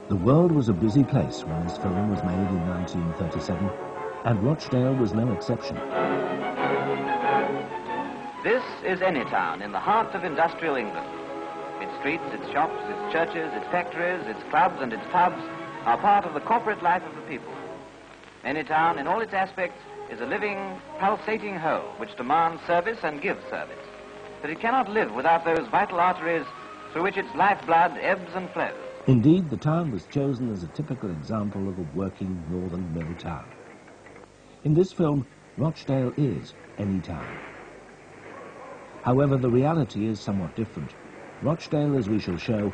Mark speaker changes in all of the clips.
Speaker 1: The world was a busy place when this film was made in 1937, and Rochdale was no exception.
Speaker 2: This is Anytown, in the heart of industrial England. Its streets, its shops, its churches, its factories, its clubs and its pubs are part of the corporate life of the people. Anytown, in all its aspects, is a living, pulsating whole which demands service and gives service. But it cannot live without those vital arteries through which its lifeblood ebbs and flows.
Speaker 1: Indeed, the town was chosen as a typical example of a working northern mill town. In this film, Rochdale is Anytown. However, the reality is somewhat different. Rochdale, as we shall show,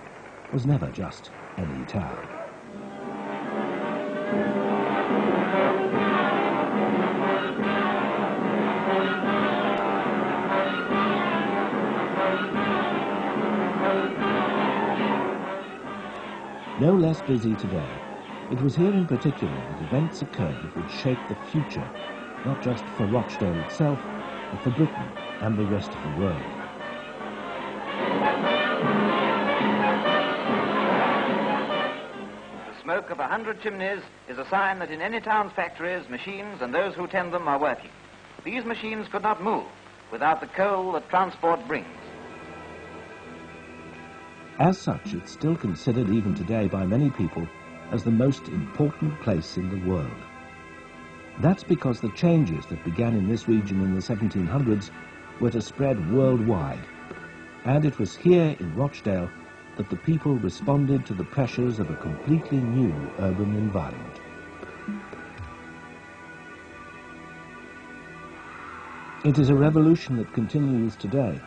Speaker 1: was never just any town. No less busy today, it was here in particular that events occurred that would shape the future, not just for Rochdale itself, but for Britain and the rest of the world.
Speaker 2: The smoke of 100 chimneys is a sign that in Anytown's factories, machines and those who tend them are working. These machines could not move without the coal that transport brings.
Speaker 1: As such, it's still considered even today by many people as the most important place in the world. That's because the changes that began in this region in the 1700s were to spread worldwide. And it was here in Rochdale that the people responded to the pressures of a completely new urban environment. It is a revolution that continues today.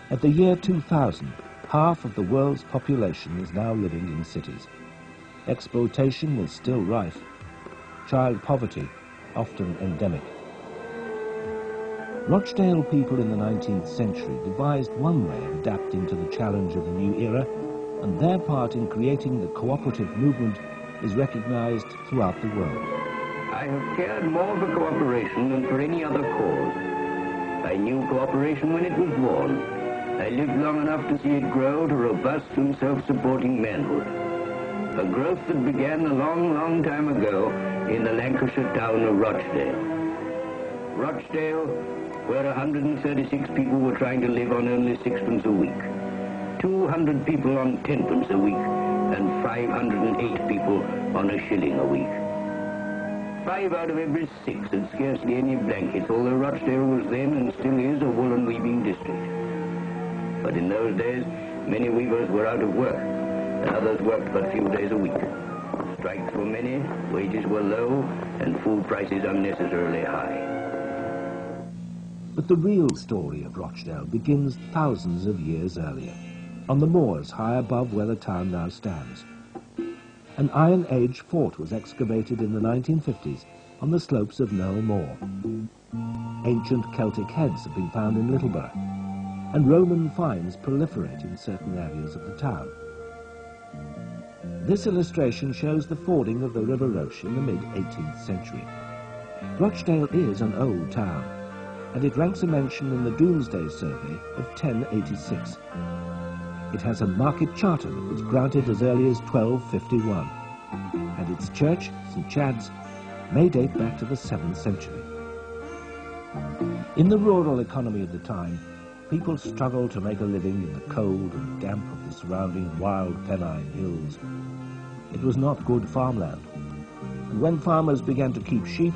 Speaker 1: At the year 2000, half of the world's population is now living in cities. Exploitation was still rife. Child poverty, often endemic. Rochdale people in the 19th century devised one way of adapting to the challenge of the new era, and their part in creating the cooperative movement is recognized throughout the world.
Speaker 3: I have cared more for cooperation than for any other cause. I knew cooperation when it was born. I lived long enough to see it grow to robust and self-supporting manhood. A growth that began a long, long time ago in the Lancashire town of Rochdale. Rochdale, where 136 people were trying to live on only sixpence a week, 200 people on tenpence a week, and 508 people on a shilling a week. 5 out of every 6 had scarcely any blankets, although Rochdale was then and still is a woolen weaving district. But in those days, many weavers were out of work, and others worked but few days a week. Strikes were many, wages were low, and food prices unnecessarily high.
Speaker 1: But the real story of Rochdale begins thousands of years earlier, on the moors high above where the town now stands. An Iron Age fort was excavated in the 1950s on the slopes of Knoll Moor. Ancient Celtic heads have been found in Littleborough, and Roman finds proliferate in certain areas of the town. This illustration shows the fording of the River Roche in the mid-18th century. Rochdale is an old town, and it ranks a mention in the Domesday Survey of 1086. It has a market charter that was granted as early as 1251, and its church, St. Chad's, may date back to the 7th century. In the rural economy of the time, people struggled to make a living in the cold and damp of the surrounding wild Pennine hills. It was not good farmland, and when farmers began to keep sheep,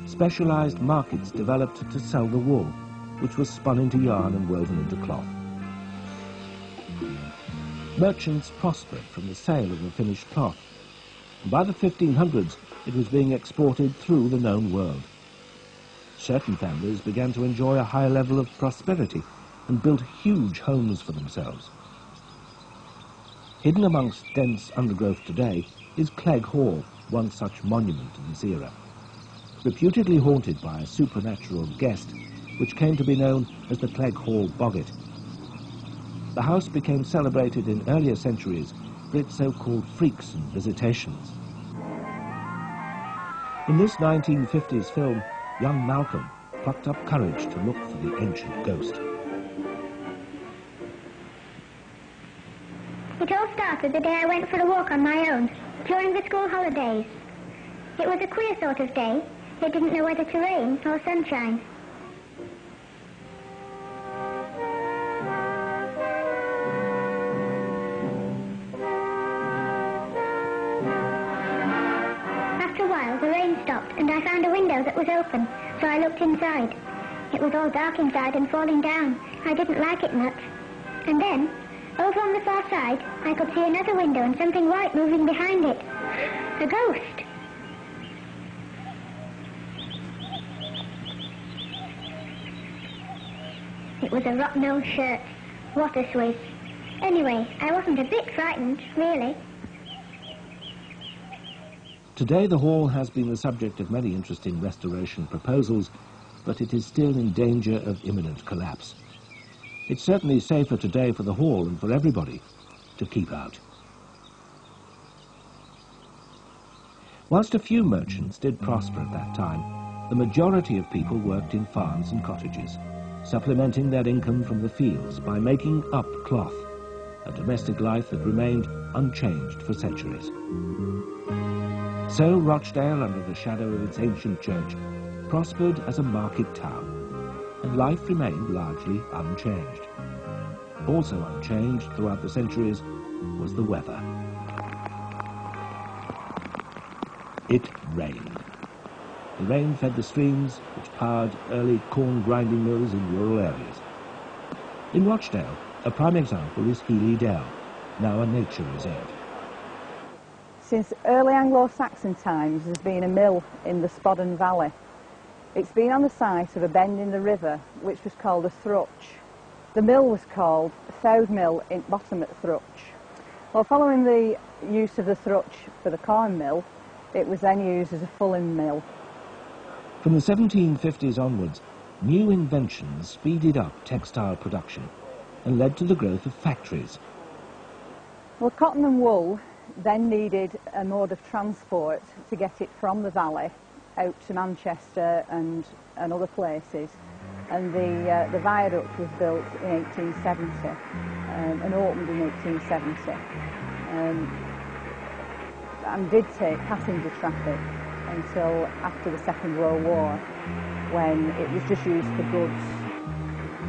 Speaker 1: specialized markets developed to sell the wool, which was spun into yarn and woven into cloth. Merchants prospered from the sale of the finished cloth, and by the 1500s it was being exported through the known world. Certain families began to enjoy a high level of prosperity and built huge homes for themselves. Hidden amongst dense undergrowth today is Clegg Hall, one such monument in this era. Reputedly haunted by a supernatural guest, which came to be known as the Clegg Hall Boggart. the house became celebrated in earlier centuries for its so-called freaks and visitations. In this 1950s film, young Malcolm plucked up courage to look for the ancient ghost.
Speaker 4: It all started the day I went for a walk on my own, during the school holidays. It was a queer sort of day. It didn't know whether to rain or sunshine. After a while, the rain stopped, and I found a window that was open, so I looked inside. It was all dark inside and falling down. I didn't like it much. And then, over on the far side, I could see another window and something white moving behind it. A ghost. It was a rotten-old shirt. What a Swiss. Anyway, I wasn't a bit frightened, really.
Speaker 1: Today the hall has been the subject of many interesting restoration proposals, but it is still in danger of imminent collapse. It's certainly safer today for the hall and for everybody to keep out. Whilst a few merchants did prosper at that time, the majority of people worked in farms and cottages, supplementing their income from the fields by making up cloth, a domestic life that remained unchanged for centuries. So Rochdale, under the shadow of its ancient church, prospered as a market town, and life remained largely unchanged. Also unchanged throughout the centuries was the weather. It rained. The rain fed the streams which powered early corn grinding mills in rural areas. In Rochdale, a prime example is Healey Dell, now a nature reserve.
Speaker 5: Since early Anglo-Saxon times, there's been a mill in the Spodden Valley. It's been on the site of a bend in the river, which was called a thrutch. The mill was called Fowd Mill in Bottom at Thrutch. Well, following the use of the thrutch for the corn mill, it was then used as a fulling mill.
Speaker 1: From the 1750s onwards, new inventions speeded up textile production and led to the growth of factories.
Speaker 5: Well, cotton and wool then needed a mode of transport to get it from the valley out to Manchester and other places, and the viaduct was built in 1870 and opened in 1870 and did take passenger traffic until after the Second World War, when it was just used for goods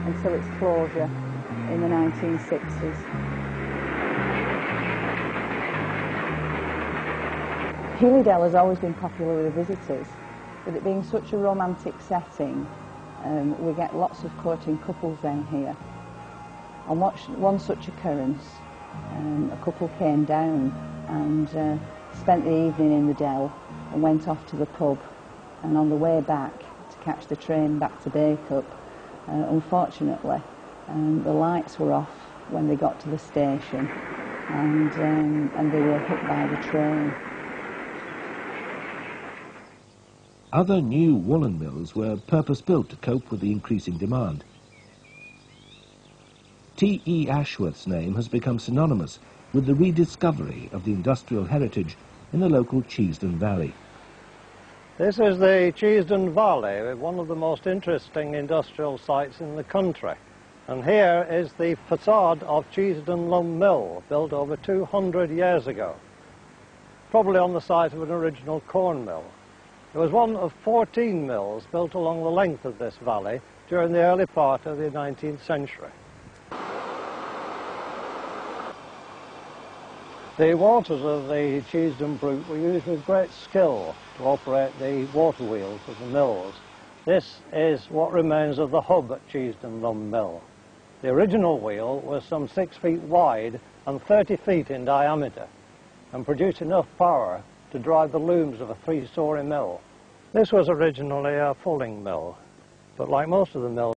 Speaker 5: until its closure in the 1960s. Healey Dell has always been popular with the visitors. With it being such a romantic setting, we get lots of courting couples down here. On one such occurrence, a couple came down and spent the evening in the Dell and went off to the pub, and on the way back to catch the train back to Bacup, unfortunately the lights were off when they got to the station, and they were hit by the train.
Speaker 1: Other new woolen mills were purpose-built to cope with the increasing demand. T.E. Ashworth's name has become synonymous with the rediscovery of the industrial heritage in the local Cheesden Valley.
Speaker 6: This is the Cheesden Valley, one of the most interesting industrial sites in the country. And here is the facade of Cheesden Lum Mill, built over 200 years ago, probably on the site of an original corn mill. It was one of 14 mills built along the length of this valley during the early part of the 19th century. The waters of the Cheesden Brook were used with great skill to operate the water wheels of the mills. This is what remains of the hub at Cheesden Lum Mill. The original wheel was some 6 feet wide and 30 feet in diameter, and produced enough power to drive the looms of a 3-story mill. This was originally a fulling mill, but like most of the mills